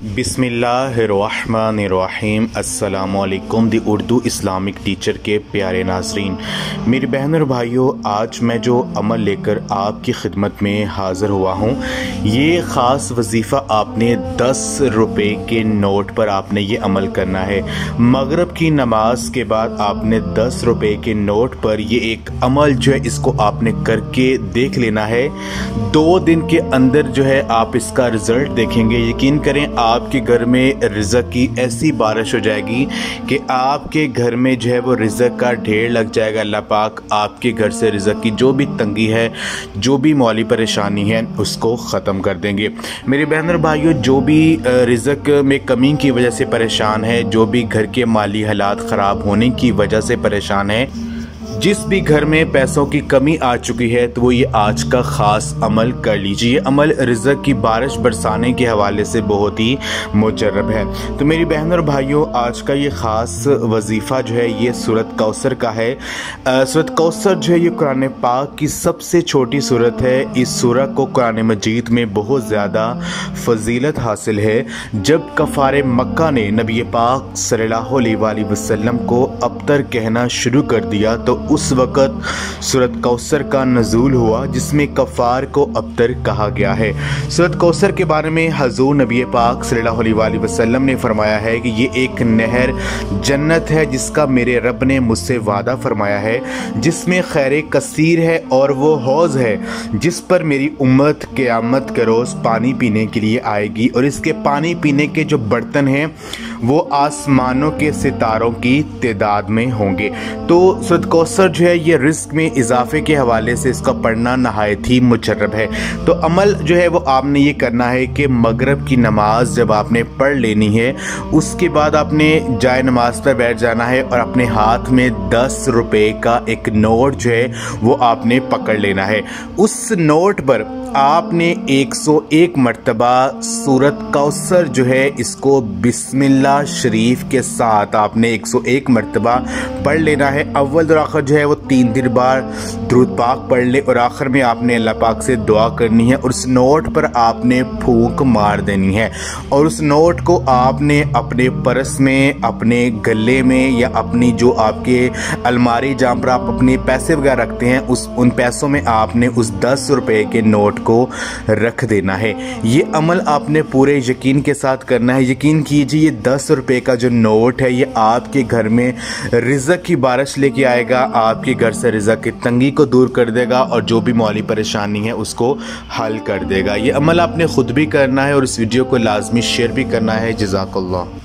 बिस्मिल्लाहिर्रहमानिर्रहीम। अस्सलामुअलैकुम दी Urdu Islamic teacher के प्यारे नाज़रीन, मेरी बहन और भाइयों, आज मैं जो अमल लेकर आपकी खिदमत में हाज़िर हुआ हूँ, ये ख़ास वजीफ़ा आपने 10 रुपये के नोट पर आपने ये अमल करना है। मगरिब की नमाज के बाद आपने 10 रुपये के नोट पर ये एक अमल जो है इसको आपने करके देख लेना है। 2 दिन के अंदर जो है आप इसका रिज़ल्ट देखेंगे। यकीन करें, आपके घर में रिज़्क़ की ऐसी बारिश हो जाएगी कि आपके घर में जो है वो रिज़्क़ का ढेर लग जाएगा। अल्लाह पाक आपके घर से रिज़्क़ की जो भी तंगी है, जो भी माली परेशानी है, उसको ख़त्म कर देंगे। मेरे बहन और भाइयों, जो भी रिज़्क़ में कमी की वजह से परेशान है, जो भी घर के माली हालात ख़राब होने की वजह से परेशान है, जिस भी घर में पैसों की कमी आ चुकी है, तो वो ये आज का ख़ास अमल कर लीजिए। ये अमल रिज़्क़ की बारिश बरसाने के हवाले से बहुत ही मुजर्रब है। तो मेरी बहन और भाइयों, आज का ये ख़ास वजीफ़ा जो है ये सूरत कौसर का है। सूरत कौसर जो है ये कुरान पाक की सबसे छोटी सूरत है। इस सूरत को कुरान मजीद में बहुत ज़्यादा फजीलत हासिल है। जब कफ़ार मक्का ने नबी पाक सल्लल्लाहु अलैहि वसल्लम को अबतर कहना शुरू कर दिया, तो उस वक़्त सूरत कौसर का नज़ूल हुआ, जिसमें कफ़ार को अबतर कहा गया है। सूरत कौसर के बारे में हज़ूर नबी पाक सल्लल्लाहु अलैहि वसल्लम ने फरमाया है कि ये एक नहर जन्नत है जिसका मेरे रब ने मुझसे वादा फरमाया है, जिसमें खैर कसीर है, और वो हौज़ है जिस पर मेरी उम्मत क़यामत के रोज़ पानी पीने के लिए आएगी, और इसके पानी पीने के जो बर्तन हैं वो आसमानों के सितारों की तादाद में होंगे। तो सूरत कौसर जो है ये रिस्क में इजाफे के हवाले से इसका पढ़ना नहायत ही मुजर्रब है। तो अमल जो है वो आपने ये करना है कि मगरिब की नमाज जब आपने पढ़ लेनी है, उसके बाद आपने जाए नमाज पर बैठ जाना है और अपने हाथ में 10 रुपये का एक नोट जो है वो आपने पकड़ लेना है। उस नोट पर आपने 101 मरतबा सूरत कौसर जो है इसको बिस्मिल्लाह शरीफ के साथ आपने 101 मरतबा पढ़ लेना है। अव्वल और आखिर जो है वो 3 बार दुरूद पाक पढ़ ले, और आखिर में आपने अल्लाह पाक से दुआ करनी है, और उस नोट पर आपने फूंक मार देनी है, और उस नोट को आपने अपने पर्स में, अपने गले में, या अपनी जो आपके अलमारी जहाँ पर आप अपने पैसे वगैरह रखते हैं, उन पैसों में आपने उस 10 रुपये के नोट को रख देना है। ये अमल आपने पूरे यकीन के साथ करना है। यकीन कीजिए, ये 10 रुपये का जो नोट है ये आपके घर में रिज़्क़ की बारिश लेके आएगा, आपके घर से रिज़्क़ की तंगी को दूर कर देगा, और जो भी माली परेशानी है उसको हल कर देगा। ये अमल आपने खुद भी करना है और इस वीडियो को लाजमी शेयर भी करना है। जज़ाकल्लाह।